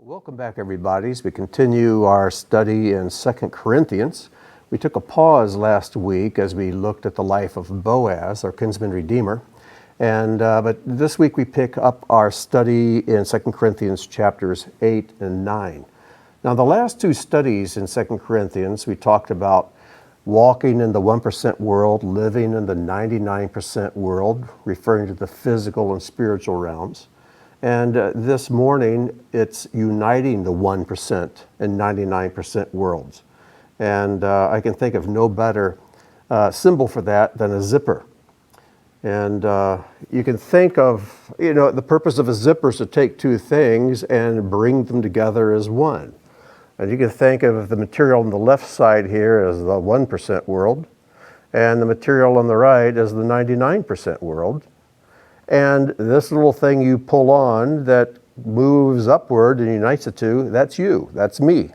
Welcome back, everybody, as we continue our study in 2 Corinthians. We took a pause last week as we looked at the life of Boaz, our kinsman redeemer. But this week we pick up our study in 2 Corinthians chapters 8 and 9. Now, the last two studies in 2 Corinthians, we talked about walking in the 1% world, living in the 99% world, referring to the physical and spiritual realms. And this morning, it's uniting the 1% and 99% worlds. And I can think of no better symbol for that than a zipper. And you can think of, the purpose of a zipper is to take two things and bring them together as one. And you can think of the material on the left side here as the 1% world, and the material on the right as the 99% world. And this little thing you pull on that moves upward and unites the two, that's you, that's me.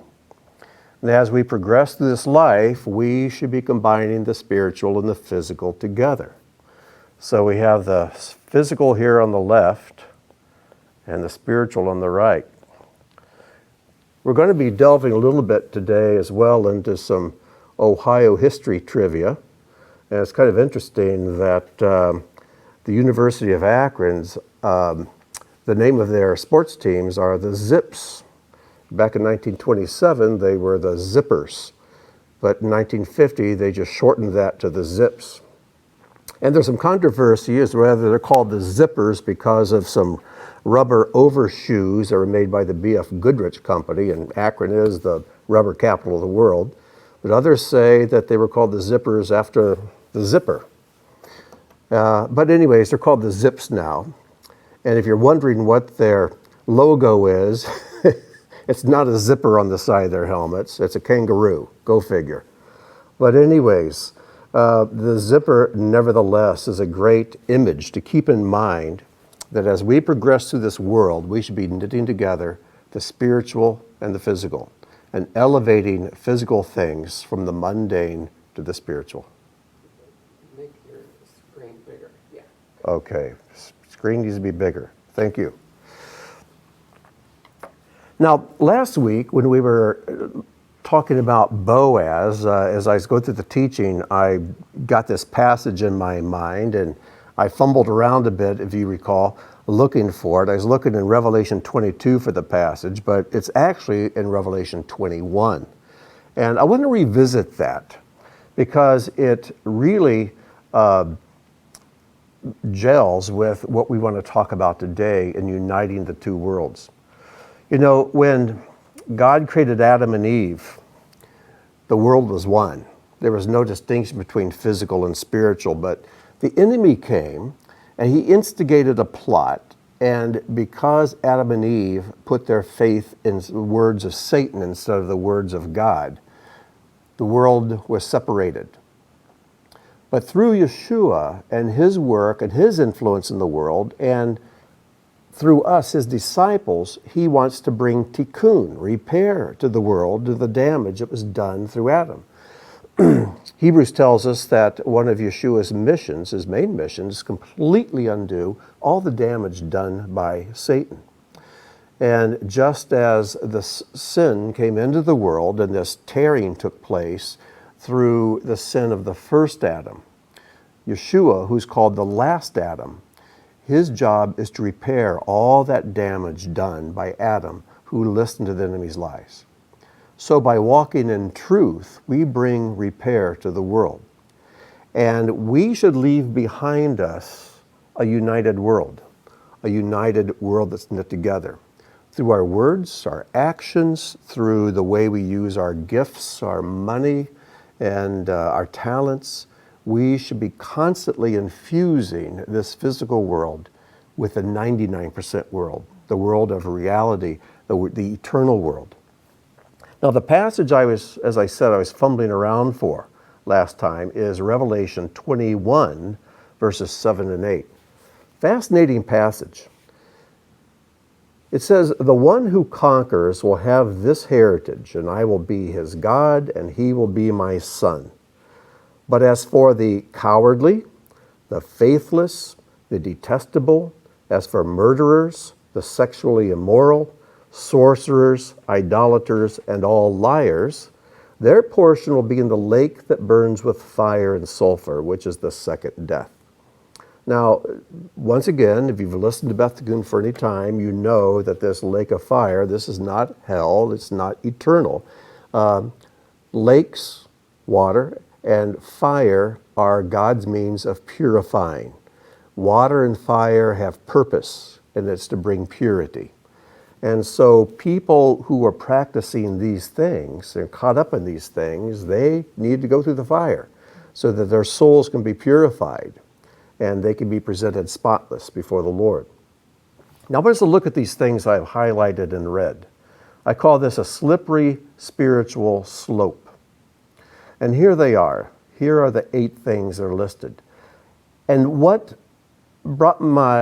And as we progress through this life, we should be combining the spiritual and the physical together. So we have the physical here on the left and the spiritual on the right. We're going to be delving a little bit today as well into some Ohio history trivia. And it's kind of interesting that the University of Akron's, the name of their sports teams are the Zips. Back in 1927, they were the Zippers. But in 1950, they just shortened that to the Zips. And there's some controversy as whether they're called the Zippers because of some rubber overshoes that were made by the B.F. Goodrich Company, and Akron is the rubber capital of the world. But others say that they were called the Zippers after the zipper. But anyways, they're called the Zips now. And if you're wondering what their logo is, it's not a zipper on the side of their helmets. It's a kangaroo. Go figure. But anyways, the zipper, nevertheless, is a great image to keep in mind that as we progress through this world, we should be knitting together the spiritual and the physical and elevating physical things from the mundane to the spiritual. Make your screen bigger. Yeah. Okay. Screen needs to be bigger. Thank you. Now, last week when we were talking about Boaz, as I was going through the teaching, I got this passage in my mind and I fumbled around a bit, if you recall, looking for it. I was looking in Revelation 22 for the passage, but it's actually in Revelation 21. And I want to revisit that because it really gels with what we want to talk about today in uniting the two worlds. When God created Adam and Eve, the world was one. There was no distinction between physical and spiritual, but the enemy came and he instigated a plot, and because Adam and Eve put their faith in the words of Satan instead of the words of God, the world was separated. But through Yeshua and his work and his influence in the world, and through us, his disciples, he wants to bring tikkun, repair to the world, to the damage that was done through Adam. Hebrews tells us that one of Yeshua's missions, his main mission, is completely undo all the damage done by Satan. And just as the sin came into the world and this tearing took place through the sin of the first Adam, Yeshua, who's called the last Adam, his job is to repair all that damage done by Adam, who listened to the enemy's lies. So by walking in truth, we bring repair to the world. And we should leave behind us a united world that's knit together. Through our words, our actions, through the way we use our gifts, our money, and our talents, we should be constantly infusing this physical world with the 99% world, the world of reality, the eternal world. Now, the passage I was fumbling around for last time is Revelation 21, verses 7 and 8. Fascinating passage. It says, "The one who conquers will have this heritage, and I will be his God, and he will be my son. But as for the cowardly, the faithless, the detestable, as for murderers, the sexually immoral, sorcerers, idolaters, and all liars, their portion will be in the lake that burns with fire and sulfur, which is the second death. Now, once again, if you've listened to Beth Goon for any time, you know that this lake of fire, this is not hell, it's not eternal. Lakes, water, and fire are God's means of purifying. Water and fire have purpose, and it's to bring purity. And so people who are practicing these things and caught up in these things, they need to go through the fire so that their souls can be purified and they can be presented spotless before the Lord. Now let's look at these things I've highlighted in red. I call this a slippery spiritual slope. And here they are. Here are the 8 things that are listed. And what brought my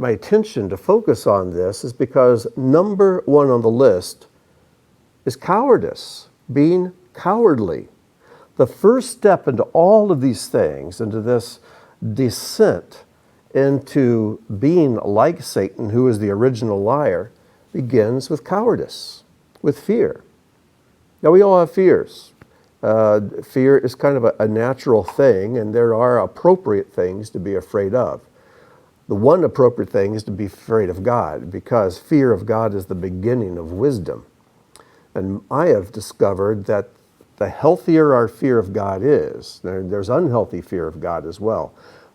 attention to focus on this is because number 1 on the list is cowardice, being cowardly. The first step into all of these things, into this descent into being like Satan, who is the original liar, begins with cowardice, with fear. Now, we all have fears. Fear is kind of a natural thing, and there are appropriate things to be afraid of. The one appropriate thing is to be afraid of God, because fear of God is the beginning of wisdom. And I have discovered that the healthier our fear of God is, there's unhealthy fear of God as well,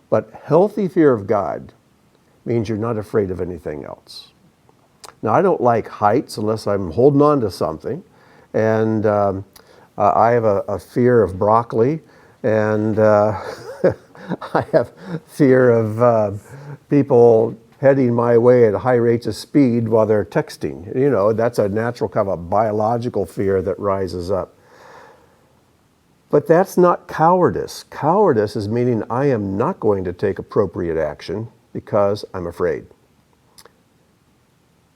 but healthy fear of God means you're not afraid of anything else. Now, I don't like heights unless I'm holding on to something, and I have a fear of broccoli, and I have fear of people heading my way at high rates of speed while they're texting. You know, that's a natural kind of a biological fear that rises up. But that's not cowardice. Cowardice is meaning I am not going to take appropriate action because I'm afraid.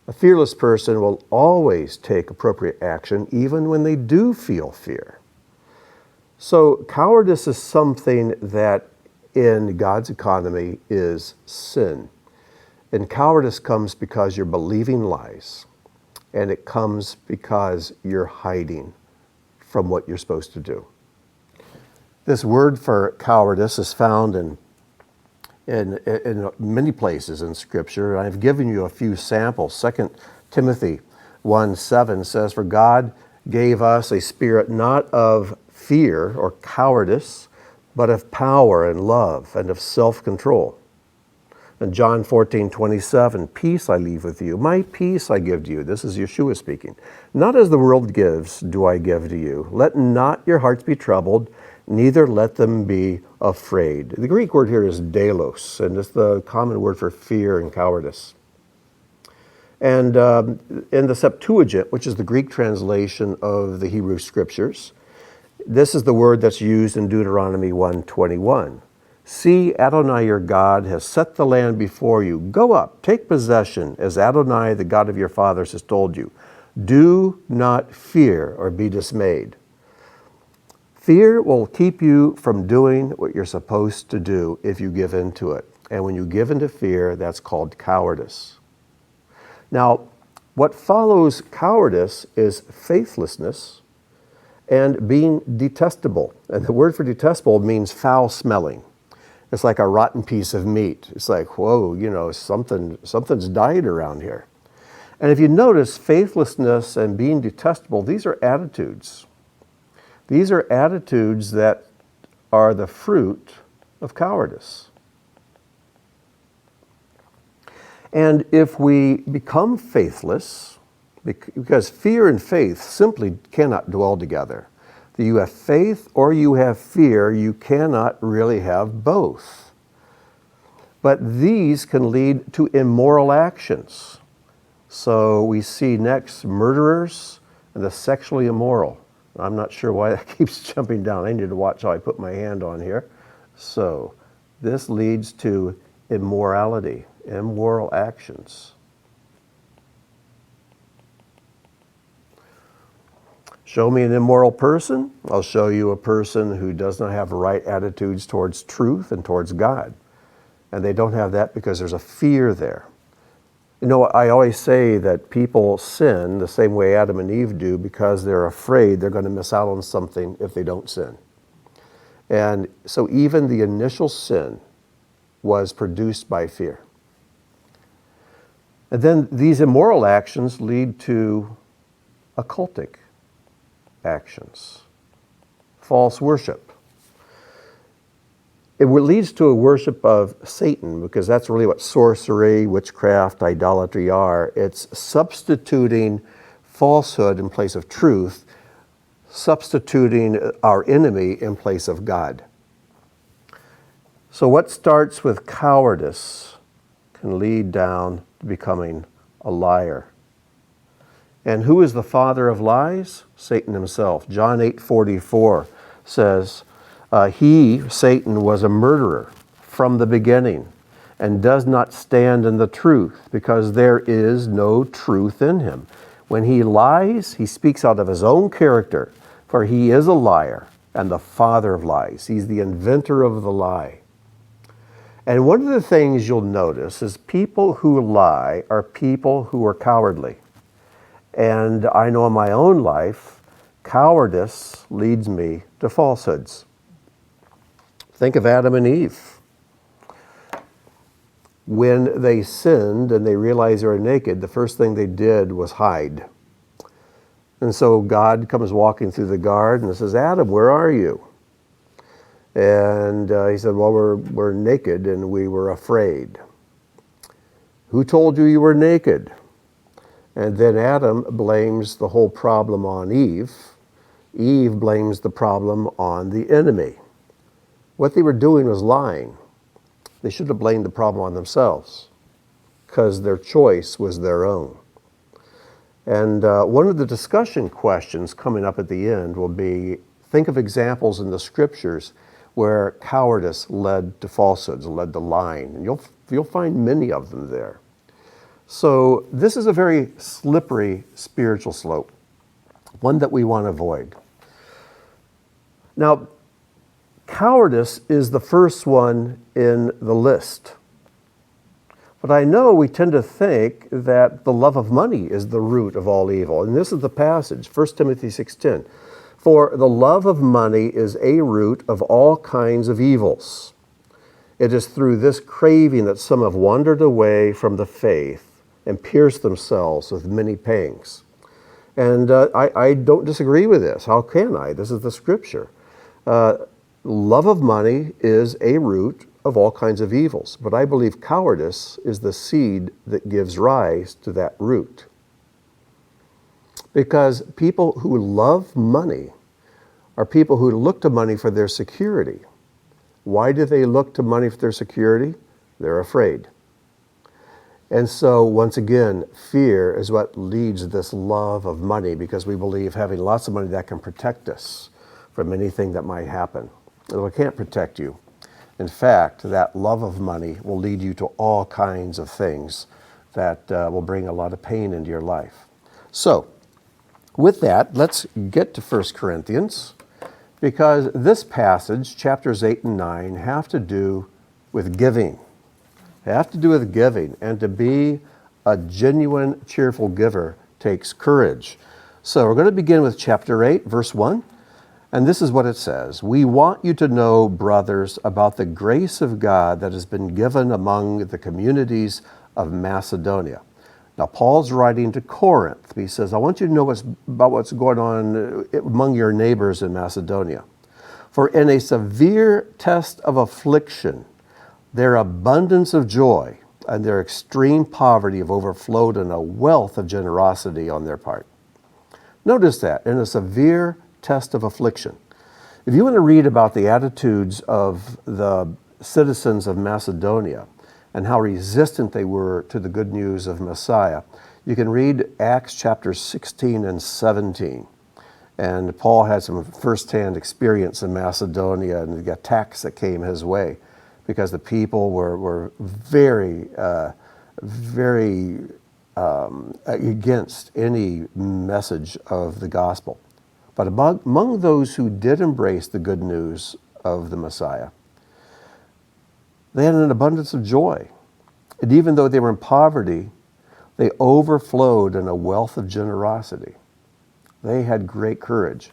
A fearless person will always take appropriate action even when they do feel fear. So cowardice is something that in God's economy is sin. And cowardice comes because you're believing lies. And it comes because you're hiding from what you're supposed to do. This word for cowardice is found in many places in Scripture. I've given you a few samples. 2 Timothy 1:7 says, "For God gave us a spirit not of fear or cowardice, but of power and love and of self-control." And John 14:27, "Peace I leave with you, my peace I give to you." This is Yeshua speaking. "Not as the world gives, do I give to you. Let not your hearts be troubled, neither let them be afraid." The Greek word here is delos, and it's the common word for fear and cowardice. And in the Septuagint, which is the Greek translation of the Hebrew Scriptures, this is the word that's used in Deuteronomy 1:21. "See, Adonai your God has set the land before you. Go up, take possession, as Adonai, the God of your fathers, has told you. Do not fear or be dismayed." Fear will keep you from doing what you're supposed to do if you give in to it. And when you give in to fear, that's called cowardice. Now, what follows cowardice is faithlessness and being detestable. And the word for detestable means foul-smelling. It's like a rotten piece of meat. It's like, whoa, you know, something's died around here. And if you notice, faithlessness and being detestable, these are attitudes. These are attitudes that are the fruit of cowardice. And if we become faithless, because fear and faith simply cannot dwell together. You have faith or you have fear, you cannot really have both. But these can lead to immoral actions. So we see next murderers and the sexually immoral. I'm not sure why that keeps jumping down. I need to watch how I put my hand on here. So this leads to immorality, immoral actions. Show me an immoral person, I'll show you a person who does not have right attitudes towards truth and towards God. And they don't have that because there's a fear there. You know, I always say that people sin the same way Adam and Eve do because they're afraid they're going to miss out on something if they don't sin. And so even the initial sin was produced by fear. And then these immoral actions lead to occultic actions, false worship. It leads to a worship of Satan, because that's really what sorcery, witchcraft, idolatry are. It's substituting falsehood in place of truth, substituting our enemy in place of God. So what starts with cowardice can lead down to becoming a liar. And who is the father of lies? Satan himself. John 8:44 says, he, Satan, was a murderer from the beginning and does not stand in the truth because there is no truth in him. When he lies, he speaks out of his own character, for he is a liar and the father of lies. He's the inventor of the lie. And one of the things you'll notice is people who lie are people who are cowardly. And I know in my own life, cowardice leads me to falsehoods. Think of Adam and Eve. When they sinned and they realized they were naked, the first thing they did was hide. And so God comes walking through the garden and says, Adam, where are you? And he said, well, we're naked and we were afraid. Who told you you were naked? And then Adam blames the whole problem on Eve. Eve blames the problem on the enemy. What they were doing was lying. They should have blamed the problem on themselves because their choice was their own. And one of the discussion questions coming up at the end will be, think of examples in the scriptures where cowardice led to falsehoods, led to lying. And you'll find many of them there. So this is a very slippery spiritual slope, one that we want to avoid. Now, cowardice is the first one in the list. But I know we tend to think that the love of money is the root of all evil. And this is the passage, 1 Timothy 6:10. For the love of money is a root of all kinds of evils. It is through this craving that some have wandered away from the faith and pierced themselves with many pangs. And I don't disagree with this. How can I? This is the scripture. Love of money is a root of all kinds of evils, but I believe cowardice is the seed that gives rise to that root. Because people who love money are people who look to money for their security. Why do they look to money for their security? They're afraid. And so, once again, fear is what leads this love of money, because we believe having lots of money that can protect us from anything that might happen. Well, it can't protect you. In fact, that love of money will lead you to all kinds of things that will bring a lot of pain into your life. So, with that, let's get to 1 Corinthians, because this passage, chapters 8 and 9, have to do with giving. They have to do with giving, and to be a genuine, cheerful giver takes courage. So we're going to begin with chapter 8, verse 1. And this is what it says. We want you to know, brothers, about the grace of God that has been given among the communities of Macedonia. Now, Paul's writing to Corinth. He says, I want you to know about what's going on among your neighbors in Macedonia. For in a severe test of affliction, their abundance of joy and their extreme poverty have overflowed in a wealth of generosity on their part. Notice that, in a severe test of affliction. If you want to read about the attitudes of the citizens of Macedonia and how resistant they were to the good news of Messiah, you can read Acts chapters 16 and 17. And Paul had some firsthand experience in Macedonia and the attacks that came his way, because the people were very against any message of the gospel. But among those who did embrace the good news of the Messiah, they had an abundance of joy. And even though they were in poverty, They overflowed in a wealth of generosity. They had great courage.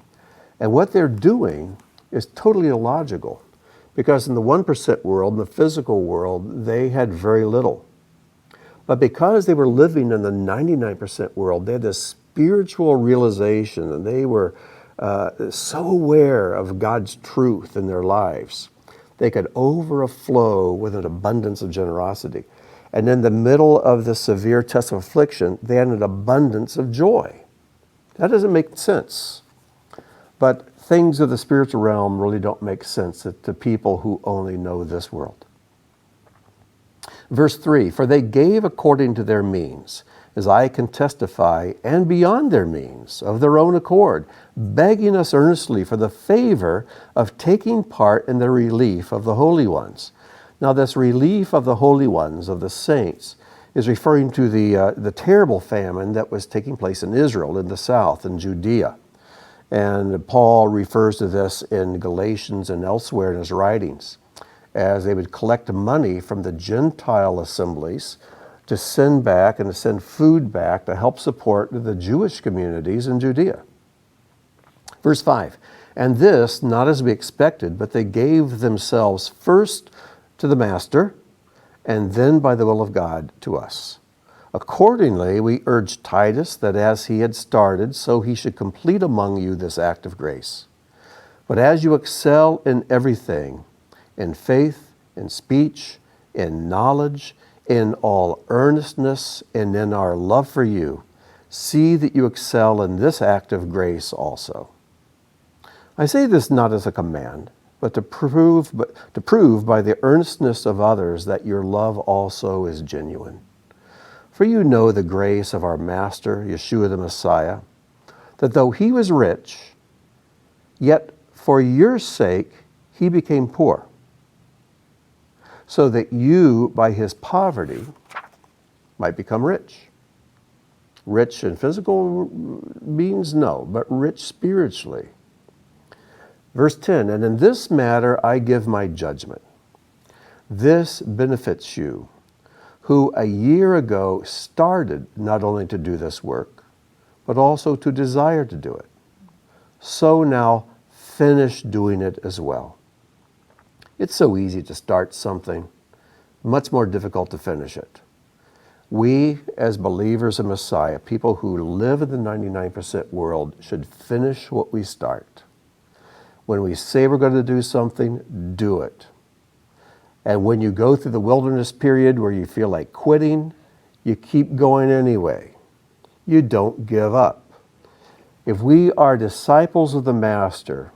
And what they're doing is totally illogical, because in the 1% world, in the physical world, they had very little. But because they were living in the 99% world, they had this spiritual realization, and they were so aware of God's truth in their lives. They could overflow with an abundance of generosity. And in the middle of the severe test of affliction, they had an abundance of joy. That doesn't make sense. But things of the spiritual realm really don't make sense to people who only know this world. Verse 3, for they gave according to their means, as I can testify, and beyond their means, of their own accord, begging us earnestly for the favor of taking part in the relief of the holy ones. Now this relief of the holy ones, of the saints, is referring to the terrible famine that was taking place in Israel, in the south, in Judea. And Paul refers to this in Galatians and elsewhere in his writings, as they would collect money from the Gentile assemblies to send back and to send food back to help support the Jewish communities in Judea. Verse 5, and this, not as we expected, but they gave themselves first to the master, and then by the will of God to us. Accordingly, we urge Titus that as he had started, so he should complete among you this act of grace. But as you excel in everything, in faith, in speech, in knowledge, in all earnestness, and in our love for you, see that you excel in this act of grace also. I say this not as a command, but to prove by the earnestness of others that your love also is genuine. For you know the grace of our Master, Yeshua the Messiah, that though he was rich, yet for your sake he became poor, so that you, by his poverty, might become rich. Rich in physical means, no, but rich spiritually. Verse 10, and in this matter I give my judgment. This benefits you, who a year ago started not only to do this work, but also to desire to do it. So now finish doing it as well. It's so easy to start something, much more difficult to finish it. We, as believers in Messiah, people who live in the 99% world, should finish what we start. When we say we're going to do something, do it. And when you go through the wilderness period where you feel like quitting, you keep going anyway. You don't give up. If we are disciples of the Master,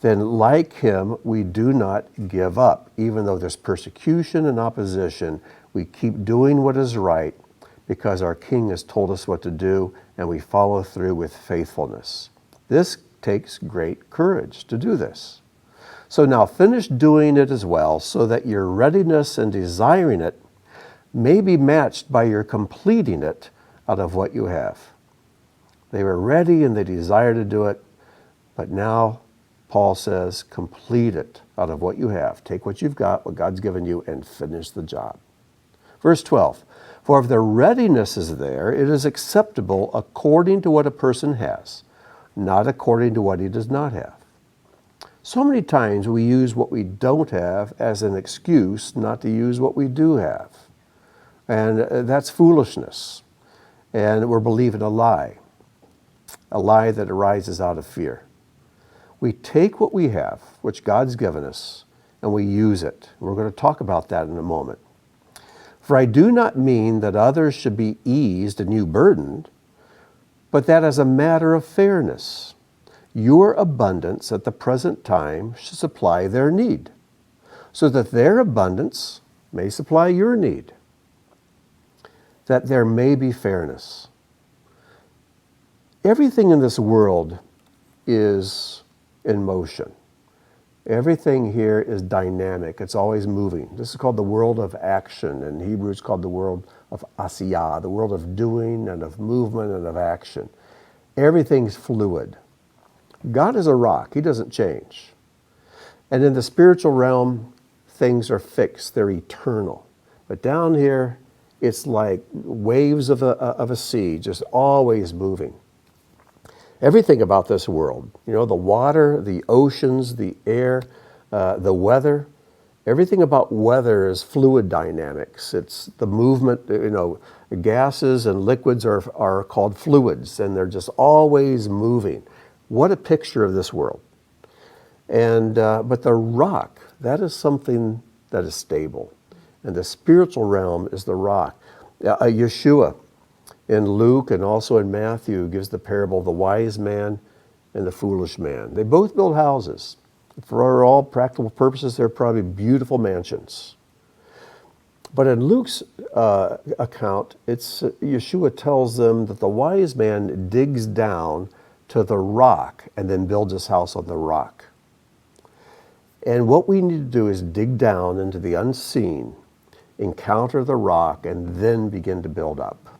then like him, we do not give up. Even though there's persecution and opposition, we keep doing what is right because our King has told us what to do, and we follow through with faithfulness. This takes great courage to do this. So now finish doing it as well, so that your readiness in desiring it may be matched by your completing it out of what you have. They were ready and they desired to do it, but now Paul says, complete it out of what you have. Take what you've got, what God's given you, and finish the job. Verse 12, for if the readiness is there, it is acceptable according to what a person has, not according to what he does not have. So many times we use what we don't have as an excuse not to use what we do have. And that's foolishness. And we're believing a lie that arises out of fear. We take what we have, which God's given us, and we use it. We're going to talk about that in a moment. For I do not mean that others should be eased and you burdened, but that as a matter of fairness, your abundance at the present time should supply their need, so that their abundance may supply your need, that there may be fairness. Everything in this world is in motion. Everything here is dynamic. It's always moving. This is called the world of action. In Hebrew, it's called the world of asiyah, the world of doing and of movement and of action. Everything's fluid. God is a rock. He doesn't change. And in the spiritual realm, things are fixed. They're eternal. But down here, It's like waves of a sea, just always moving. Everything about this world, the water, the oceans, the air, the weather, everything about weather is fluid dynamics. It's the movement, gases and liquids are called fluids, and they're just always moving. What a picture of this world. And but the rock, that is something that is stable. And the spiritual realm is the rock. Yeshua in Luke and also in Matthew gives the parable of the wise man and the foolish man. They both build houses. For all practical purposes, they're probably beautiful mansions. But in Luke's account, Yeshua tells them that the wise man digs down to the rock and then builds his house on the rock. And what we need to do is dig down into the unseen, encounter the rock, and then begin to build up.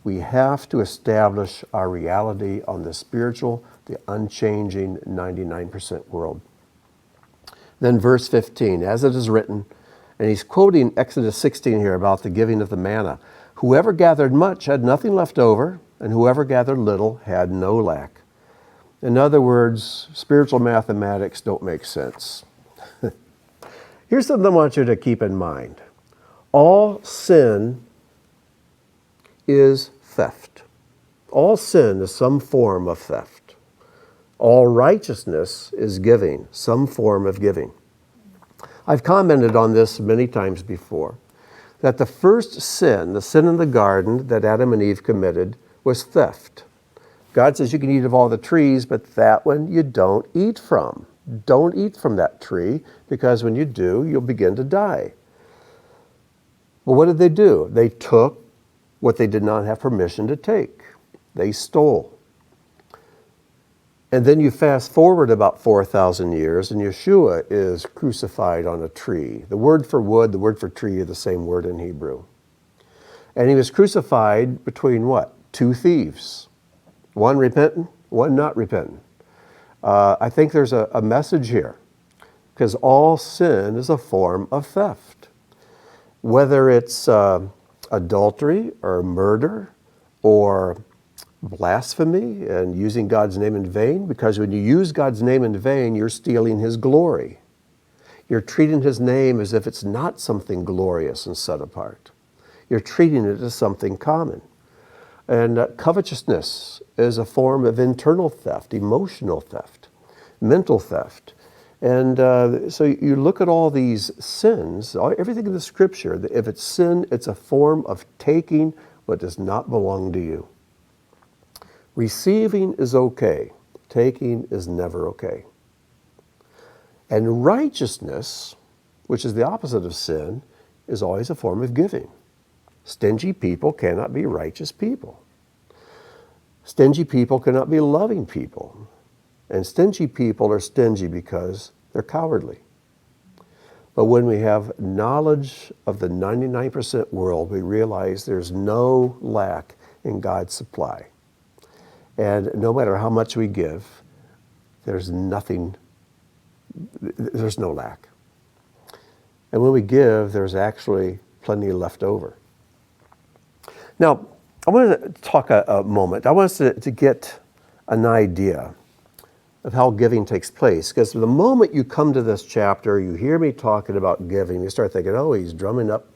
We have to establish our reality on the spiritual, the unchanging 99% world. Then verse 15, as it is written, and he's quoting Exodus 16 here about the giving of the manna. Whoever gathered much had nothing left over, and whoever gathered little had no lack. In other words, spiritual mathematics don't make sense. Here's something I want you to keep in mind. All sin is theft. All sin is some form of theft. All righteousness is giving, some form of giving. I've commented on this many times before, that the first sin, the sin in the garden that Adam and Eve committed, was theft. God says you can eat of all the trees, but that one you don't eat from. Don't eat from that tree, because when you do, you'll begin to die. Well, what did they do? They took what they did not have permission to take. They stole. And then you fast forward about 4,000 years, and Yeshua is crucified on a tree. The word for wood, the word for tree are the same word in Hebrew. And he was crucified between what? Two thieves. One repentant, one not repentant. I think there's a message here, because all sin is a form of theft. Whether it's adultery or murder or blasphemy and using God's name in vain, because when you use God's name in vain, you're stealing his glory. You're treating his name as if it's not something glorious and set apart. You're treating it as something common. And covetousness is a form of internal theft, emotional theft, mental theft. And so you look at all these sins, everything in the scripture, if it's sin, it's a form of taking what does not belong to you. Receiving is okay. Taking is never okay. And righteousness, which is the opposite of sin, is always a form of giving. Stingy people cannot be righteous people. Stingy people cannot be loving people. And stingy people are stingy because they're cowardly. But when we have knowledge of the 99% world, we realize there's no lack in God's supply. And no matter how much we give, there's no lack. And when we give, there's actually plenty left over. Now, I want to talk a moment. I want us to get an idea of how giving takes place. Because the moment you come to this chapter, you hear me talking about giving, you start thinking, oh, he's drumming up,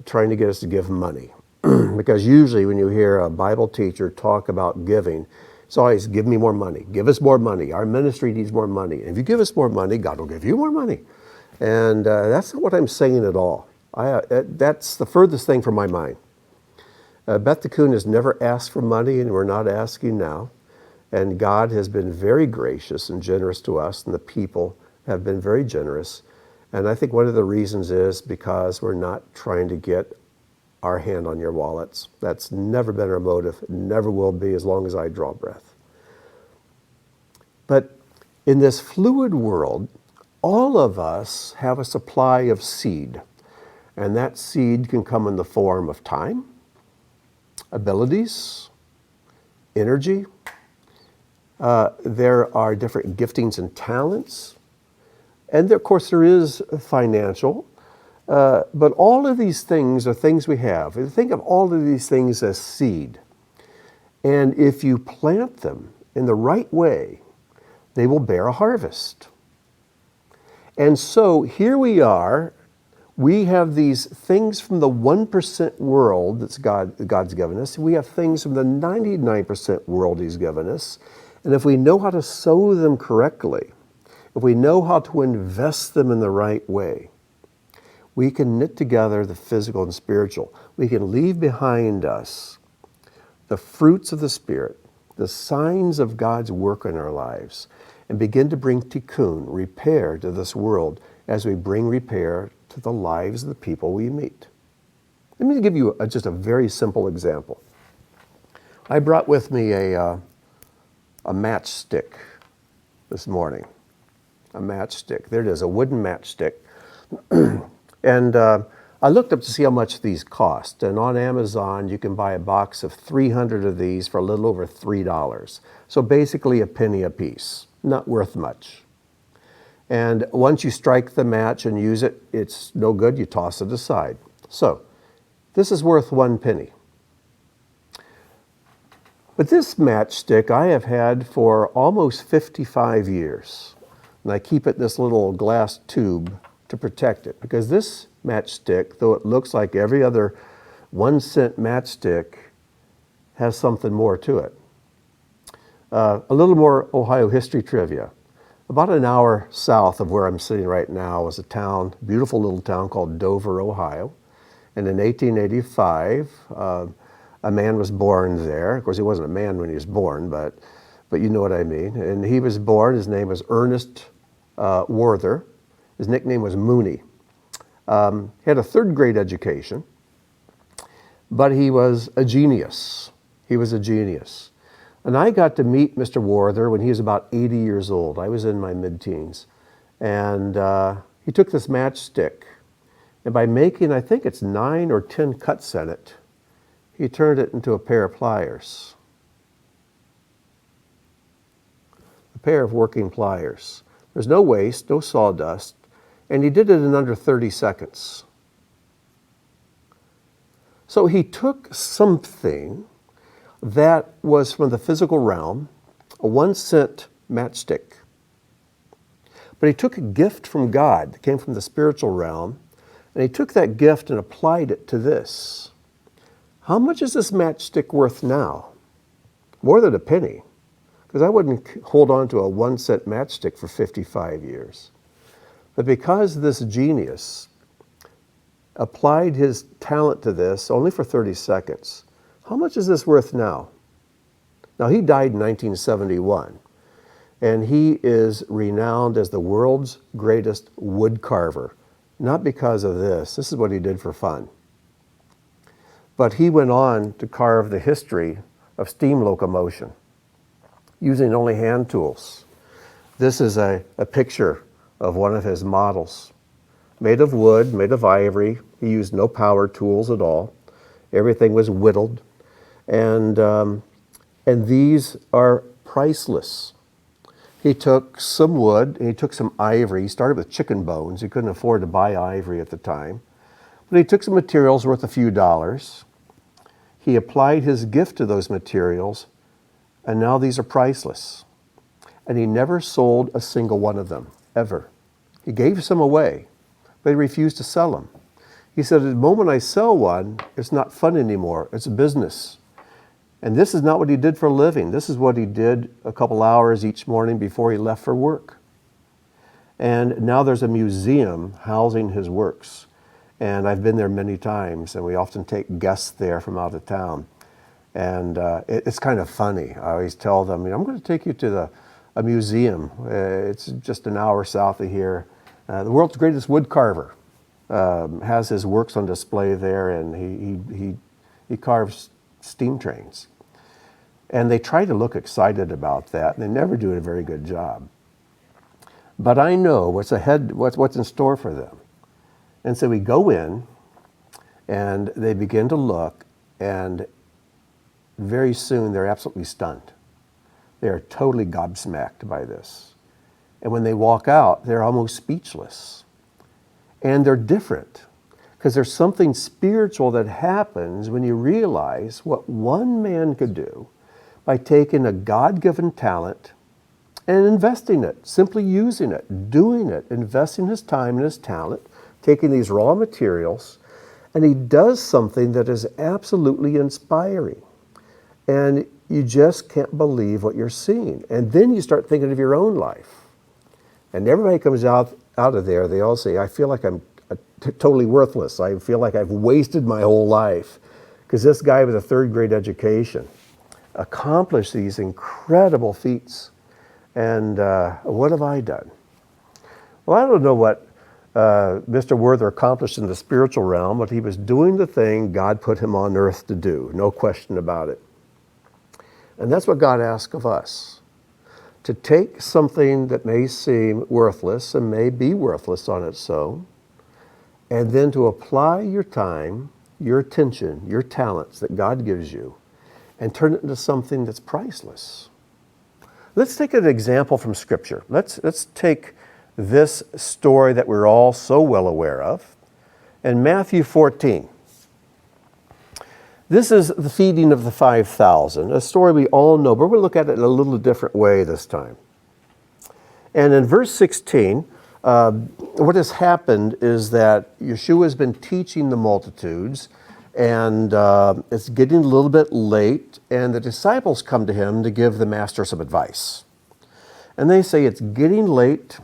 trying to get us to give money. Because usually when you hear a Bible teacher talk about giving, it's always, give me more money, give us more money. Our ministry needs more money. And if you give us more money, God will give you more money. And that's not what I'm saying at all. That's the furthest thing from my mind. Beth DeCoon has never asked for money, and we're not asking now. And God has been very gracious and generous to us, and the people have been very generous. And I think one of the reasons is because we're not trying to get our hand on your wallets. That's never been our motive, never will be as long as I draw breath. But in this fluid world, all of us have a supply of seed. And that seed can come in the form of time, abilities, energy. There are different giftings and talents. And of course there is financial. But all of these things are things we have. Think of all of these things as seed. And if you plant them in the right way, they will bear a harvest. And so here we are. We have these things from the 1% world that's God's given us. We have things from the 99% world He's given us. And if we know how to sow them correctly, if we know how to invest them in the right way, we can knit together the physical and spiritual. We can leave behind us the fruits of the Spirit, the signs of God's work in our lives, and begin to bring tikkun, repair, to this world as we bring repair to the lives of the people we meet. Let me give you just a very simple example. I brought with me a matchstick this morning. A matchstick. There it is, a wooden matchstick. And I looked up to see how much these cost. And on Amazon, you can buy a box of 300 of these for a little over $3. So basically a penny a piece. Not worth much. And once you strike the match and use it, it's no good, you toss it aside. So, this is worth 1 penny. But this matchstick I have had for almost 55 years. And I keep it in this little glass tube to protect it. Because this matchstick, though it looks like every other 1-cent matchstick, has something more to it. A little more Ohio history trivia. About an hour south of where I'm sitting right now is a town, beautiful little town called Dover, Ohio. And in 1885, a man was born there. Of course, he wasn't a man when he was born, but you know what I mean. And he was born, his name was Ernest Werther. His nickname was Mooney. He had a 3rd grade education, but he was a genius. He was a genius. And I got to meet Mr. Werther when he was about 80 years old. I was in my mid-teens. And he took this matchstick, and by making, I think it's 9 or 10 cuts in it, he turned it into a pair of pliers. A pair of working pliers. There's no waste, no sawdust, and he did it in under 30 seconds. So he took something that was from the physical realm, a 1-cent matchstick. But he took a gift from God that came from the spiritual realm, and he took that gift and applied it to this. How much is this matchstick worth now? More than a penny, because I wouldn't hold on to a 1-cent matchstick for 55 years. But because this genius applied his talent to this only for 30 seconds, how much is this worth now? Now, he died in 1971, and he is renowned as the world's greatest wood carver. Not because of this. This is what he did for fun. But he went on to carve the history of steam locomotion using only hand tools. This is a picture of one of his models. Made of wood, made of ivory. He used no power tools at all. Everything was whittled. And these are priceless. He took some wood, and he took some ivory. He started with chicken bones. He couldn't afford to buy ivory at the time. But he took some materials worth a few dollars. He applied his gift to those materials, and now these are priceless. And he never sold a single one of them, ever. He gave some away, but he refused to sell them. He said, the moment I sell one, it's not fun anymore. It's a business. And this is not what he did for a living. This is what he did a couple hours each morning before he left for work. And now there's a museum housing his works. And I've been there many times, and we often take guests there from out of town. And it's kind of funny. I always tell them, I'm going to take you to a museum. It's just an hour south of here. The world's greatest wood carver has his works on display there, and he carves steam trains. And they try to look excited about that, and they never do a very good job. But I know what's ahead, what's in store for them. And so we go in, and they begin to look, and very soon they're absolutely stunned. They are totally gobsmacked by this. And when they walk out, they're almost speechless. And they're different. Because there's something spiritual that happens when you realize what one man could do by taking a God-given talent and investing it, simply using it, doing it, investing his time and his talent, taking these raw materials, and he does something that is absolutely inspiring. And you just can't believe what you're seeing. And then you start thinking of your own life. And everybody comes out of there, they all say, I feel like I'm totally worthless. I feel like I've wasted my whole life. Because this guy with a third grade education accomplished these incredible feats. And what have I done? Well, I don't know what Mr. Werther accomplished in the spiritual realm, but he was doing the thing God put him on earth to do, no question about it. And that's what God asks of us, to take something that may seem worthless and may be worthless on its own, and then to apply your time, your attention, your talents that God gives you, and turn it into something that's priceless. Let's take an example from Scripture. Let's take this story that we're all so well aware of. In Matthew 14, this is the feeding of the 5,000, a story we all know, but we'll look at it in a little different way this time. And in verse 16, what has happened is that Yeshua has been teaching the multitudes, and it's getting a little bit late, and the disciples come to him to give the master some advice. And they say, it's getting late,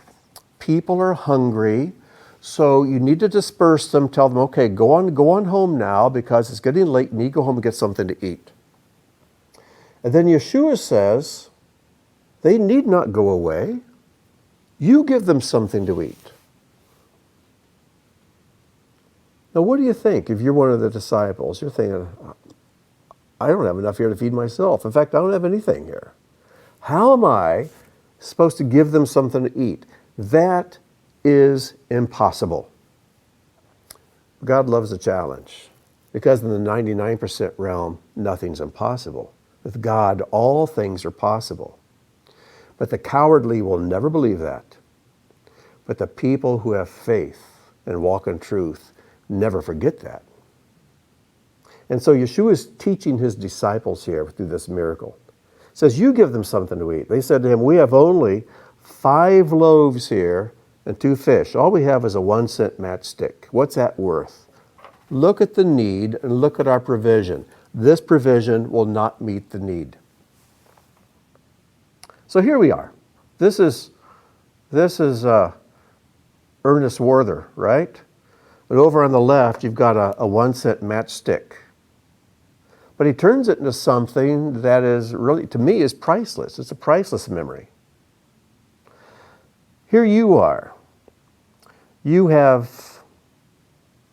people are hungry, so you need to disperse them, tell them, okay, go on home now because it's getting late, you need to go home and get something to eat. And then Yeshua says, they need not go away. You give them something to eat. Now, what do you think if you're one of the disciples? You're thinking, I don't have enough here to feed myself. In fact, I don't have anything here. How am I supposed to give them something to eat? That is impossible. God loves a challenge because in the 99% realm, nothing's impossible. With God, all things are possible. But the cowardly will never believe that. But the people who have faith and walk in truth never forget that. And so Yeshua is teaching his disciples here through this miracle. It says, you give them something to eat. They said to him, we have only 5 loaves here and 2 fish. All we have is a 1-cent matchstick. What's that worth? Look at the need and look at our provision. This provision will not meet the need. So here we are. This is Ernest Werther, right? But over on the left, you've got a 1-cent matchstick. But he turns it into something that is really, to me, is priceless. It's a priceless memory. Here you are. You have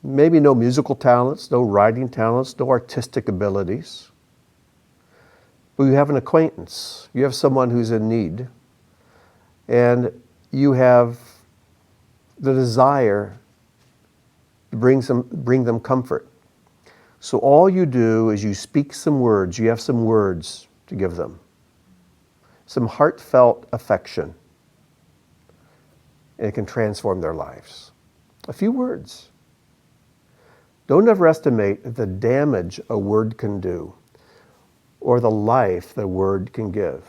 maybe no musical talents, no writing talents, no artistic abilities. But you have an acquaintance. You have someone who's in need. And you have the desire to bring them comfort. So all you do is you speak some words. You have some words to give them. Some heartfelt affection. And it can transform their lives. A few words. Don't overestimate the damage a word can do or the life the word can give.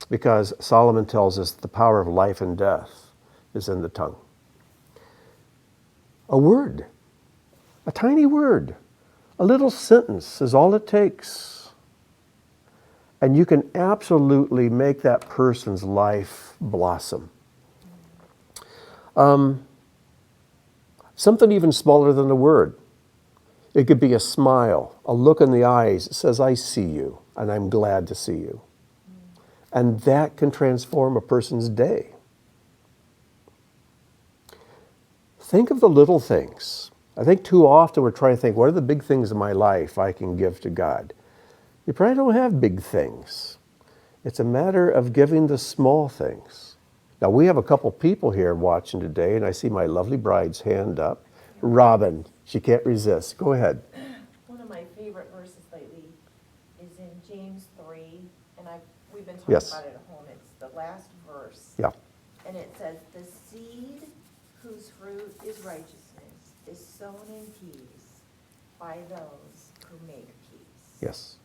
Because Solomon tells us the power of life and death is in the tongue. A word, a tiny word, a little sentence is all it takes. And you can absolutely make that person's life blossom. Something even smaller than a word. It could be a smile, a look in the eyes that says, I see you, and I'm glad to see you. And that can transform a person's day. Think of the little things. I think too often we're trying to think, what are the big things in my life I can give to God? You probably don't have big things. It's a matter of giving the small things. Now, we have a couple people here watching today, and I see my lovely bride's hand up. Robin, she can't resist. Go ahead. One of my favorite verses lately is in James 3, and we've been talking Yes. about it at home. It's the last verse. Yeah. And it says, the seed whose fruit is righteousness is sown in peace by those who make peace. Yes.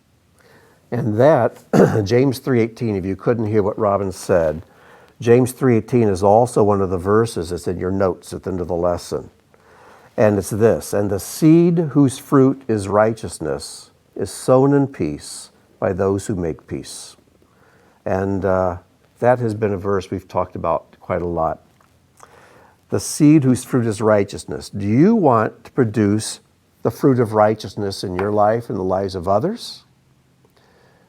And that, James 3:18, if you couldn't hear what Robin said, James 3:18 is also one of the verses that's in your notes at the end of the lesson. And it's this: and the seed whose fruit is righteousness is sown in peace by those who make peace. And that has been a verse we've talked about quite a lot. The seed whose fruit is righteousness. Do you want to produce the fruit of righteousness in your life and the lives of others?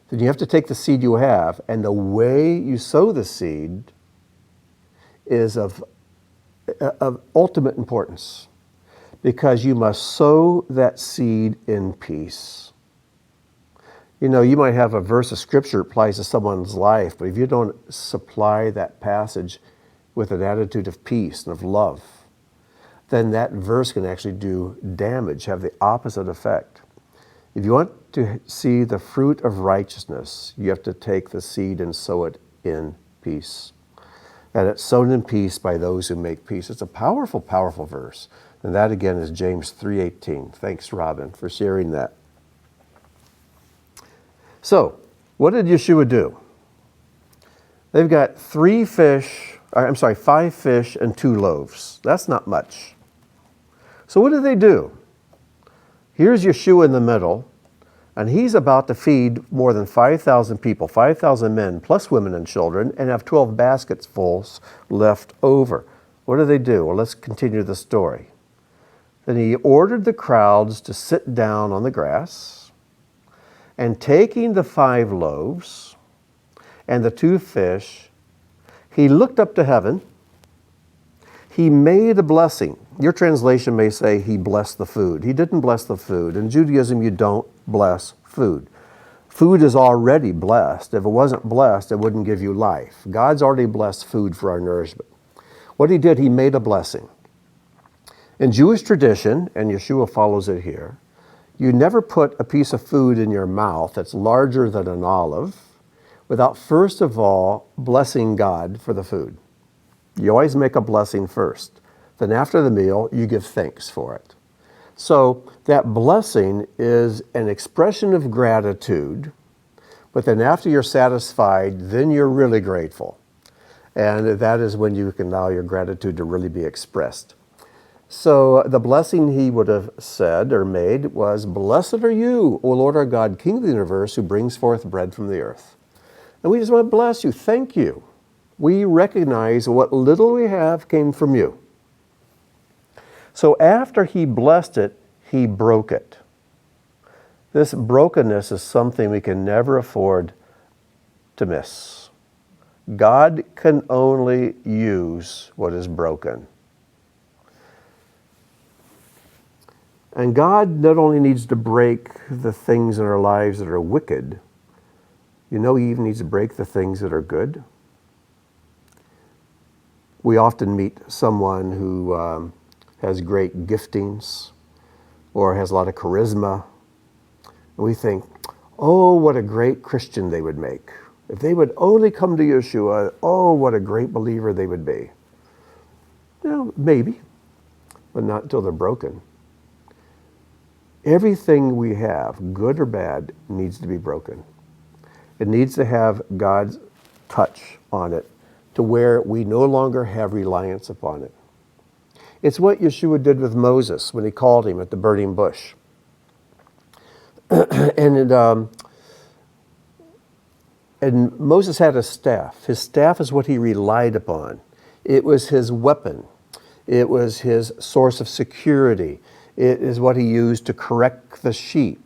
Then you have to take the seed you have, and the way you sow the seed is of ultimate importance, because you must sow that seed in peace. You know, you might have a verse of scripture that applies to someone's life, but if you don't supply that passage with an attitude of peace and of love, then that verse can actually do damage, have the opposite effect. If you want to see the fruit of righteousness, you have to take the seed and sow it in peace. And it's sown in peace by those who make peace. It's a powerful, powerful verse. And that again is James 3:18. Thanks, Robin, for sharing that. So, what did Yeshua do? They've got 5 fish and 2 loaves. That's not much. So what do they do? Here's Yeshua in the middle, and he's about to feed more than 5,000 people, 5,000 men, plus women and children, and have 12 baskets full left over. What do? Well, let's continue the story. Then he ordered the crowds to sit down on the grass, and taking the 5 loaves and the 2 fish, he looked up to heaven. He made a blessing. Your translation may say he blessed the food. He didn't bless the food. In Judaism, you don't bless food. Food is already blessed. If it wasn't blessed, it wouldn't give you life. God's already blessed food for our nourishment. What he did, he made a blessing. In Jewish tradition, and Yeshua follows it here, you never put a piece of food in your mouth that's larger than an olive without first of all blessing God for the food. You always make a blessing first. Then after the meal, you give thanks for it. So that blessing is an expression of gratitude, but then after you're satisfied, then you're really grateful. And that is when you can allow your gratitude to really be expressed. So the blessing he would have said or made was, "Blessed are you, O Lord our God, King of the universe, who brings forth bread from the earth." And we just want to bless you. Thank you. We recognize what little we have came from you. So after he blessed it, he broke it. This brokenness is something we can never afford to miss. God can only use what is broken. And God not only needs to break the things in our lives that are wicked, you know, he even needs to break the things that are good. We often meet someone who has great giftings or has a lot of charisma, and we think, oh, what a great Christian they would make. If they would only come to Yeshua, oh, what a great believer they would be. Well, maybe, but not until they're broken. Everything we have, good or bad, needs to be broken. It needs to have God's touch on it to where we no longer have reliance upon it. It's what Yeshua did with Moses when he called him at the burning bush. And Moses had a staff. His staff is what he relied upon. It was his weapon. It was his source of security. It is what he used to correct the sheep.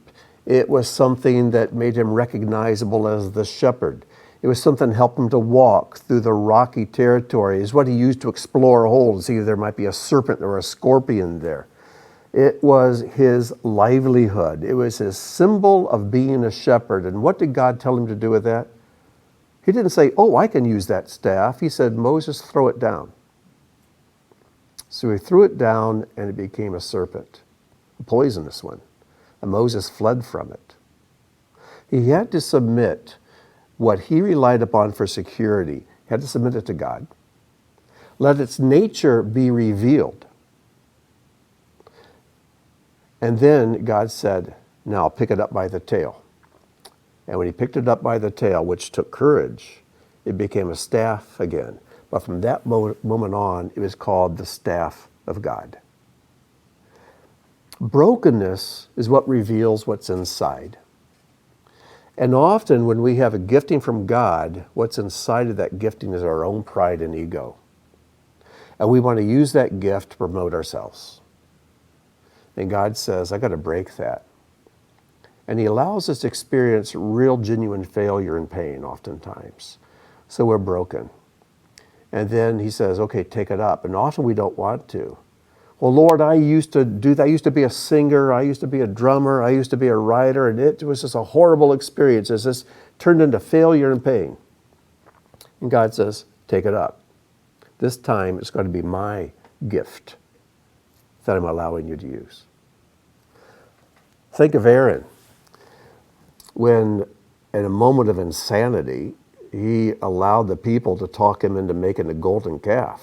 It was something that made him recognizable as the shepherd. It was something that helped him to walk through the rocky territory. It's what he used to explore a hole to see if there might be a serpent or a scorpion there. It was his livelihood. It was his symbol of being a shepherd. And what did God tell him to do with that? He didn't say, oh, I can use that staff. He said, Moses, throw it down. So he threw it down and it became a serpent, a poisonous one. And Moses fled from it. He had to submit what he relied upon for security. He had to submit it to God. Let its nature be revealed. And then God said, now pick it up by the tail. And when he picked it up by the tail, which took courage, it became a staff again. But from that moment on, it was called the staff of God. Brokenness is what reveals what's inside. And often when we have a gifting from God, what's inside of that gifting is our own pride and ego. And we want to use that gift to promote ourselves. And God says, I got to break that. And he allows us to experience real, genuine failure and pain oftentimes. So we're broken. And then he says, okay, take it up. And often we don't want to. Well, Lord, I used to do that. I used to be a singer. I used to be a drummer. I used to be a writer. And it was just a horrible experience. It's just turned into failure and pain. And God says, take it up. This time it's going to be my gift that I'm allowing you to use. Think of Aaron. When, in a moment of insanity, he allowed the people to talk him into making a golden calf.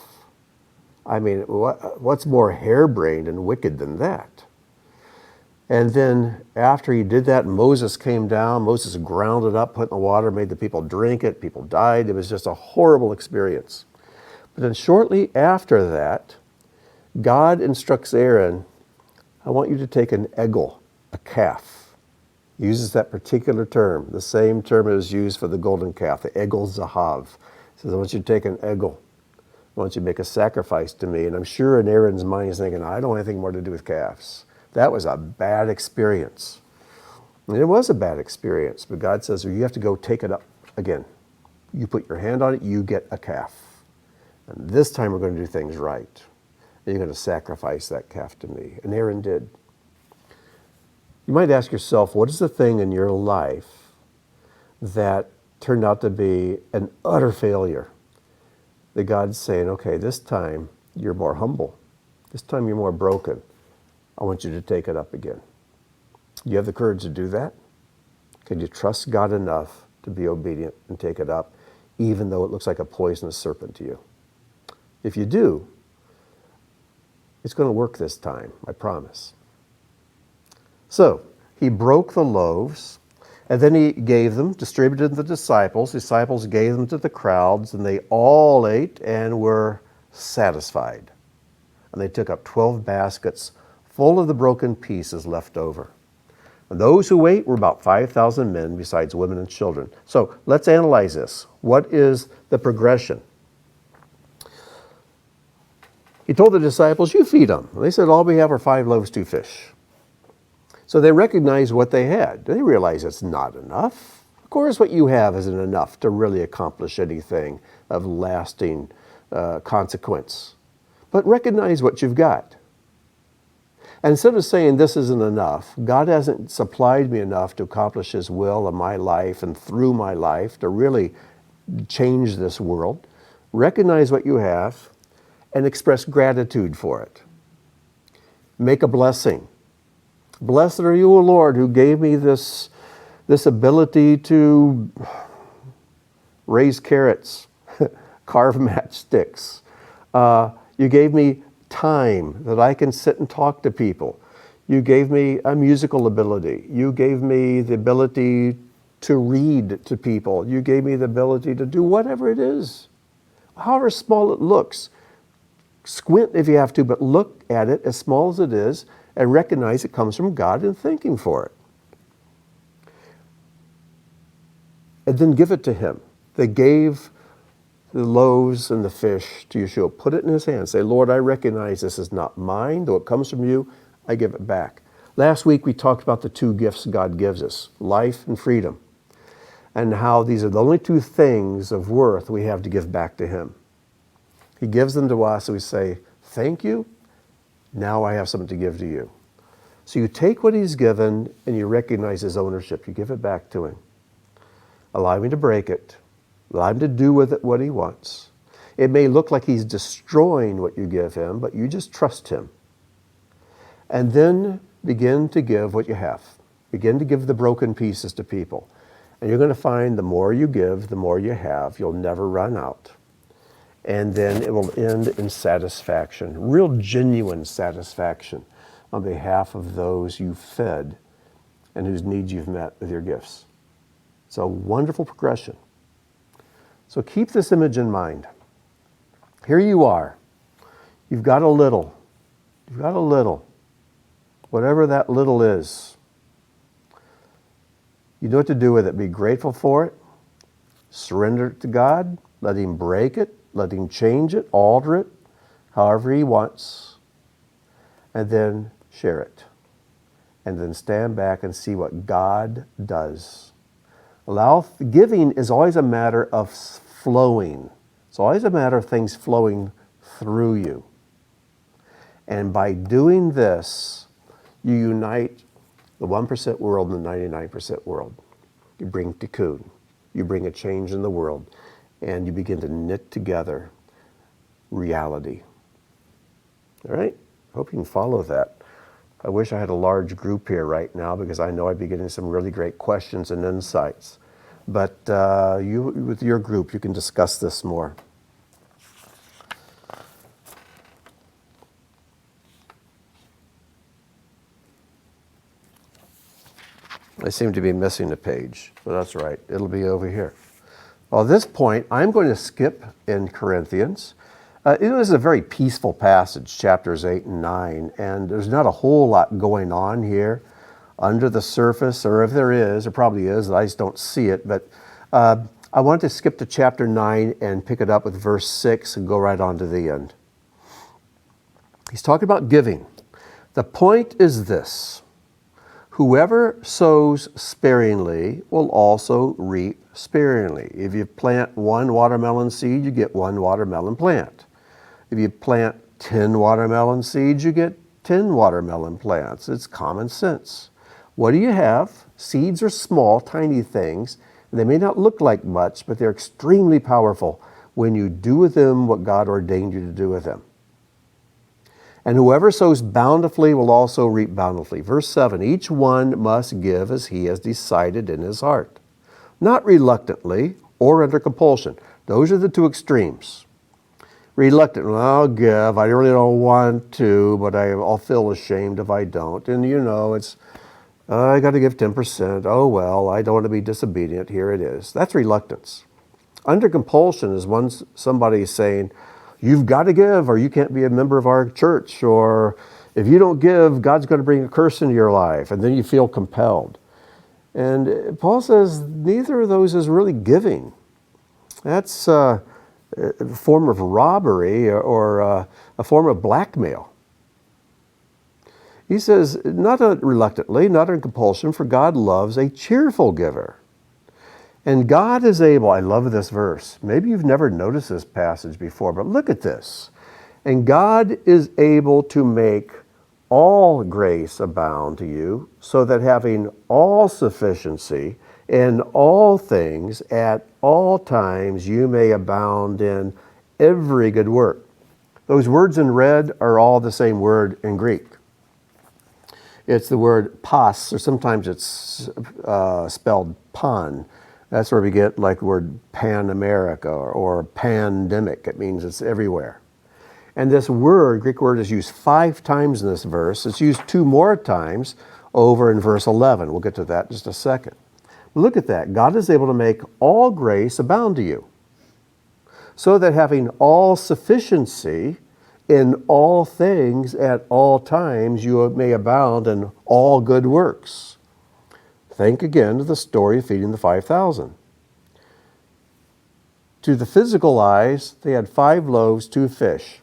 I mean, what's more harebrained and wicked than that? And then after he did that, Moses came down. Moses ground it up, put it in the water, made the people drink it. People died. It was just a horrible experience. But then shortly after that, God instructs Aaron, I want you to take an egel, a calf. He uses that particular term, the same term that was used for the golden calf, the egel zahav. He says, I want you to take an egel. I want you to make a sacrifice to me. And I'm sure in Aaron's mind he's thinking, I don't want anything more to do with calves. That was a bad experience. And it was a bad experience, but God says, well, you have to go take it up again. You put your hand on it, you get a calf. And this time we're going to do things right. And you're going to sacrifice that calf to me. And Aaron did. You might ask yourself, what is the thing in your life that turned out to be an utter failure? That God's saying, okay, this time you're more humble. This time you're more broken. I want you to take it up again. Do you have the courage to do that? Can you trust God enough to be obedient and take it up, even though it looks like a poisonous serpent to you? If you do, it's going to work this time, I promise. So, he broke the loaves, and then he gave them, distributed them to the disciples. The disciples gave them to the crowds, and they all ate and were satisfied. And they took up 12 baskets full of the broken pieces left over. And those who ate were about 5,000 men, besides women and children. So let's analyze this. What is the progression? He told the disciples, you feed them. And they said, all we have are 5 loaves, 2 fish. So they recognized what they had. They realized it's not enough. Of course, what you have isn't enough to really accomplish anything of lasting consequence. But recognize what you've got. And instead of saying this isn't enough, God hasn't supplied me enough to accomplish His will in my life and through my life to really change this world, recognize what you have and express gratitude for it. Make a blessing. Blessed are you, O Lord, who gave me this ability to raise carrots, carve matchsticks. You gave me time that I can sit and talk to people. You gave me a musical ability. You gave me the ability to read to people. You gave me the ability to do whatever it is, however small it looks. Squint if you have to, but look at it as small as it is and recognize it comes from God and thank Him for it. And then give it to Him. They gave the loaves and the fish to Yeshua. Put it in His hands. Say, Lord, I recognize this is not mine. Though it comes from you, I give it back. Last week we talked about the 2 gifts God gives us, life and freedom, and how these are the only 2 things of worth we have to give back to Him. He gives them to us and we say, thank you. Now I have something to give to you. So you take what He's given and you recognize His ownership. You give it back to Him. Allow Him to break it. Allow Him to do with it what He wants. It may look like He's destroying what you give Him, but you just trust Him. And then begin to give what you have. Begin to give the broken pieces to people. And you're going to find the more you give, the more you have. You'll never run out. And then it will end in satisfaction, real genuine satisfaction. on behalf of those you've fed and whose needs you've met with your gifts. It's a wonderful progression. So keep this image in mind. Here you are. You've got a little. You've got a little. Whatever that little is. You know what to do with it. Be grateful for it. Surrender it to God. Let Him break it. Let Him change it, alter it, however He wants. And then share it. And then stand back and see what God does. Giving is always a matter of flowing. It's always a matter of things flowing through you. And by doing this, you unite the 1% world and the 99% world. You bring tikkun. You bring a change in the world. And you begin to knit together reality. All right? Hope you can follow that. I wish I had a large group here right now because I know I'd be getting some really great questions and insights. But with your group, you can discuss this more. I seem to be missing a page, but that's right. It'll be over here. Well, at this point, I'm going to skip in Corinthians. It is a very peaceful passage, chapters 8 and 9, and there's not a whole lot going on here under the surface, or if there is, there probably is, I just don't see it, but I want to skip to chapter 9 and pick it up with verse 6 and go right on to the end. He's talking about giving. The point is this: whoever sows sparingly will also reap sparingly. If you plant one watermelon seed, you get one watermelon plant. If you plant 10 watermelon seeds, you get 10 watermelon plants. It's common sense. What do you have? Seeds are small, tiny things. They may not look like much, but they're extremely powerful when you do with them what God ordained you to do with them. And whoever sows bountifully will also reap bountifully. Verse 7, each one must give as he has decided in his heart, not reluctantly or under compulsion. Those are the two extremes. Reluctant, well, I'll give, I really don't want to, but I'll feel ashamed if I don't. And you know, it's, I got to give 10%. Oh, well, I don't want to be disobedient. Here it is. That's reluctance. Under compulsion is when somebody is saying, you've got to give or you can't be a member of our church, or if you don't give, God's going to bring a curse into your life, and then you feel compelled. And Paul says neither of those is really giving. That's a form of robbery or a form of blackmail. He says, not reluctantly, not on compulsion, for God loves a cheerful giver. And God is able, I love this verse. Maybe you've never noticed this passage before, but look at this. And God is able to make all grace abound to you, so that having all sufficiency in all things at all times you may abound in every good work. Those words in red are all the same word in Greek. It's the word pas, or sometimes it's spelled pan. That's where we get like the word Pan-America or pandemic. It means it's everywhere. And this word, Greek word, is used 5 times in this verse. It's used 2 more times over in verse 11. We'll get to that in just a second. Look at that. God is able to make all grace abound to you, so that having all sufficiency in all things at all times you may abound in all good works. Think again of the story of feeding the 5,000. To the physical eyes, they had 5 loaves, 2 fish.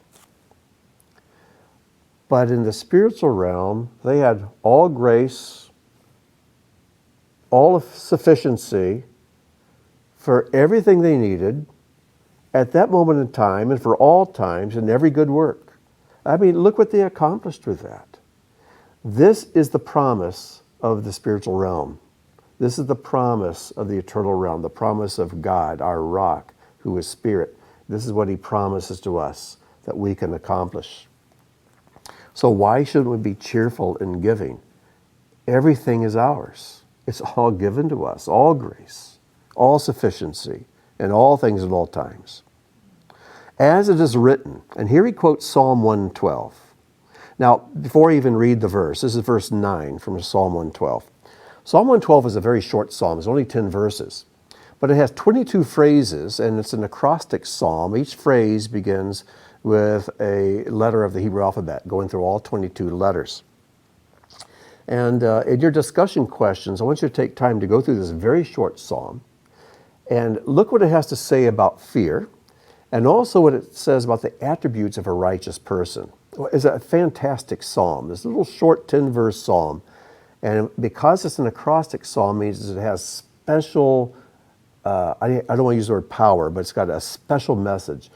But in the spiritual realm, they had all grace, all sufficiency for everything they needed at that moment in time and for all times and every good work. I mean, look what they accomplished with that. This is the promise of the spiritual realm. This is the promise of the eternal realm, the promise of God, our rock, who is spirit. This is what he promises to us that we can accomplish. So why shouldn't we be cheerful in giving? Everything is ours. It's all given to us, all grace, all sufficiency, and all things at all times. As it is written, and here he quotes Psalm 112, Now, before I even read the verse, this is verse 9 from Psalm 112. Psalm 112 is a very short psalm. It's only 10 verses. But it has 22 phrases, and it's an acrostic psalm. Each phrase begins with a letter of the Hebrew alphabet, going through all 22 letters. And in your discussion questions, I want you to take time to go through this very short psalm and look what it has to say about fear, and also what it says about the attributes of a righteous person. It's a fantastic psalm. This little short 10-verse psalm. And because it's an acrostic psalm, means it has special, I don't want to use the word power, but it's got a special message,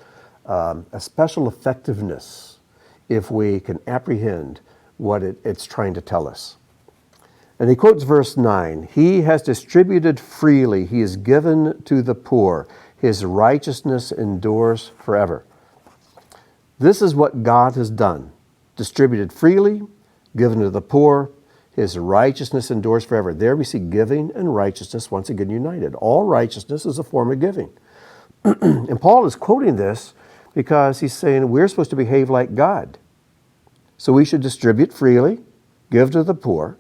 a special effectiveness if we can apprehend what it's trying to tell us. And he quotes verse 9, "He has distributed freely, he has given to the poor, his righteousness endures forever." This is what God has done. Distributed freely, given to the poor, his righteousness endures forever. There we see giving and righteousness once again united. All righteousness is a form of giving. And Paul is quoting this because he's saying we're supposed to behave like God. So we should distribute freely, give to the poor,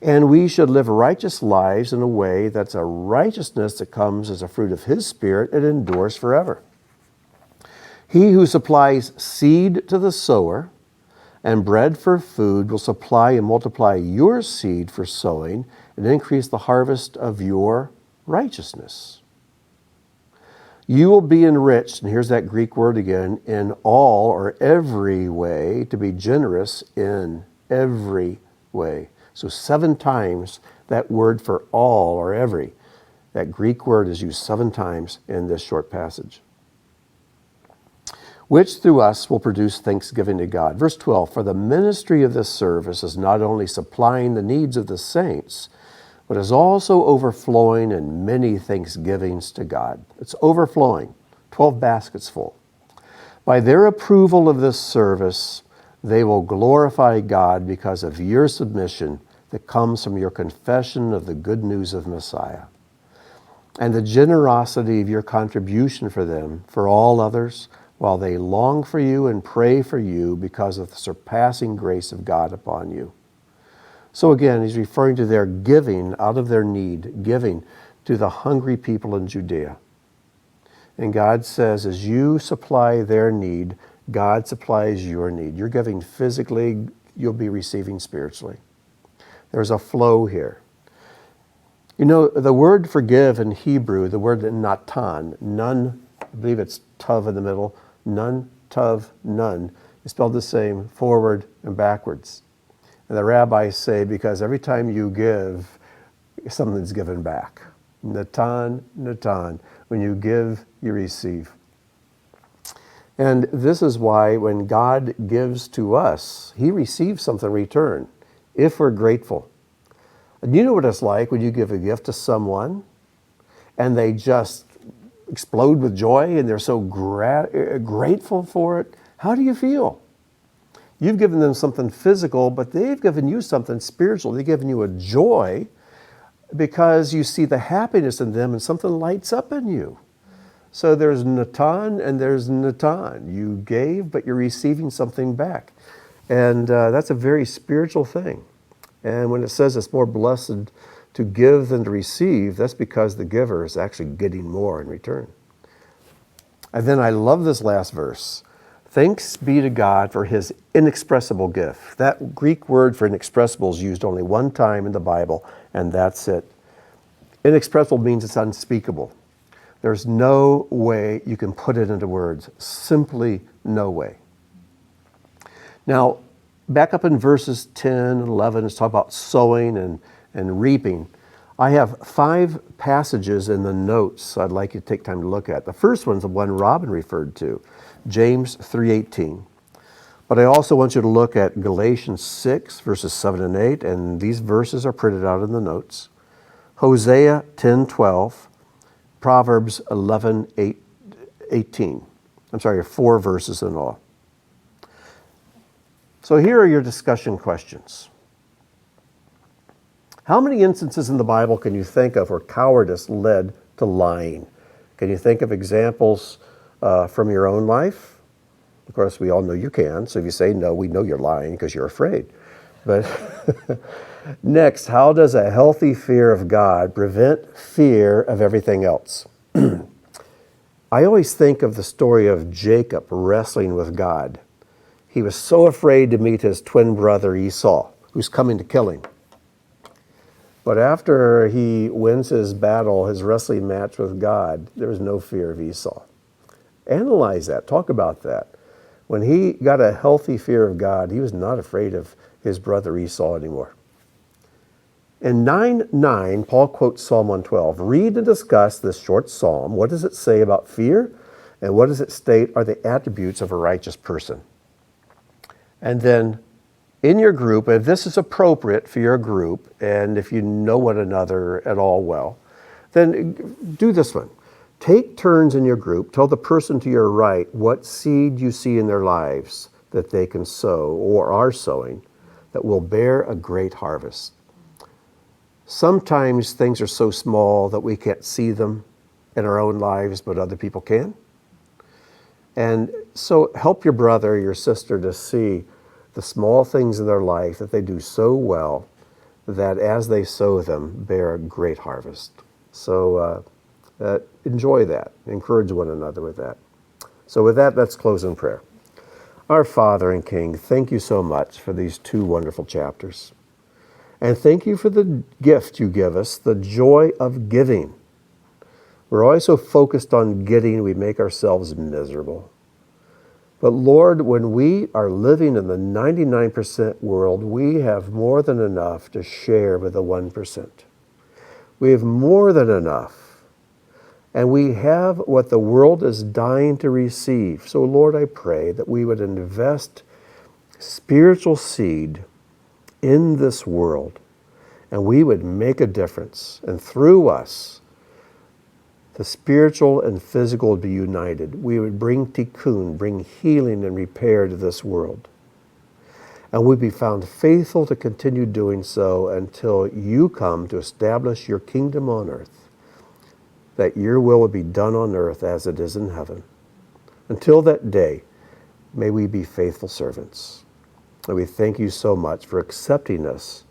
and we should live righteous lives in a way that's a righteousness that comes as a fruit of his Spirit and endures forever. He who supplies seed to the sower and bread for food will supply and multiply your seed for sowing and increase the harvest of your righteousness. You will be enriched, and here's that Greek word again, in all or every way, to be generous in every way. So 7 times that word for all or every. That Greek word is used 7 times in this short passage. Which through us will produce thanksgiving to God. Verse 12, "For the ministry of this service is not only supplying the needs of the saints, but is also overflowing in many thanksgivings to God." It's overflowing, 12 baskets full. "By their approval of this service, they will glorify God because of your submission that comes from your confession of the good news of Messiah, and the generosity of your contribution for them, for all others, while they long for you and pray for you because of the surpassing grace of God upon you." So again, he's referring to their giving out of their need, giving to the hungry people in Judea. And God says, as you supply their need, God supplies your need. You're giving physically, you'll be receiving spiritually. There's a flow here. You know, the word forgive in Hebrew, the word natan, none, I believe it's tav in the middle, none, tav, none, is spelled the same forward and backwards. And the rabbis say, because every time you give, something's given back. Natan, natan. When you give, you receive. And this is why when God gives to us, he receives something in return, if we're grateful. And you know what it's like when you give a gift to someone and they just explode with joy and they're so grateful for it. How do you feel? You've given them something physical, but they've given you something spiritual. They've given you a joy because you see the happiness in them and something lights up in you. So there's natan and there's natan. You gave, but you're receiving something back. And that's a very spiritual thing. And when it says it's more blessed to give than to receive, that's because the giver is actually getting more in return. And then I love this last verse. Thanks be to God for his inexpressible gift. That Greek word for inexpressible is used only 1 time in the Bible, and that's it. Inexpressible means it's unspeakable. There's no way you can put it into words. Simply no way. Now, back up in verses 10 and 11, it's talking about sowing and reaping. I have 5 passages in the notes I'd like you to take time to look at. The first one's the one Robin referred to, James 3:18. But I also want you to look at Galatians 6, verses 7 and 8, and these verses are printed out in the notes. Hosea 10:12, Proverbs 11:18. I'm sorry, 4 verses in all. So here are your discussion questions. How many instances in the Bible can you think of where cowardice led to lying? Can you think of examples from your own life? Of course, we all know you can. So if you say no, we know you're lying because you're afraid. But next, how does a healthy fear of God prevent fear of everything else? I always think of the story of Jacob wrestling with God. He was so afraid to meet his twin brother Esau, who's coming to kill him. But after he wins his battle, his wrestling match with God, there was no fear of Esau. Analyze that. Talk about that. When he got a healthy fear of God, he was not afraid of his brother Esau anymore. In 9:9, Paul quotes Psalm 112. Read and discuss this short psalm. What does it say about fear? And what does it state are the attributes of a righteous person? And then in your group, if this is appropriate for your group, and if you know one another at all well, then do this one. Take turns in your group. Tell the person to your right what seed you see in their lives that they can sow or are sowing that will bear a great harvest. Sometimes things are so small that we can't see them in our own lives, but other people can. And so help your brother, your sister to see the small things in their life that they do so well that as they sow them, bear a great harvest. So enjoy that. Encourage one another with that. So with that, let's close in prayer. Our Father and King, thank you so much for these 2 wonderful chapters. And thank you for the gift you give us, the joy of giving. We're always so focused on getting, we make ourselves miserable. But Lord, when we are living in the 99% world, we have more than enough to share with the 1%. We have more than enough. And we have what the world is dying to receive. So Lord, I pray that we would invest spiritual seed in this world, and we would make a difference. And through us, the spiritual and physical would be united. We would bring tikkun, bring healing and repair to this world. And we'd be found faithful to continue doing so until you come to establish your kingdom on earth, that your will would be done on earth as it is in heaven. Until that day, may we be faithful servants. And we thank you so much for accepting us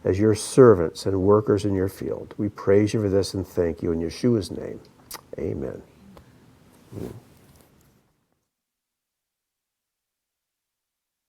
as your servants and workers in your field. We praise you for this and thank you in Yeshua's name. Amen.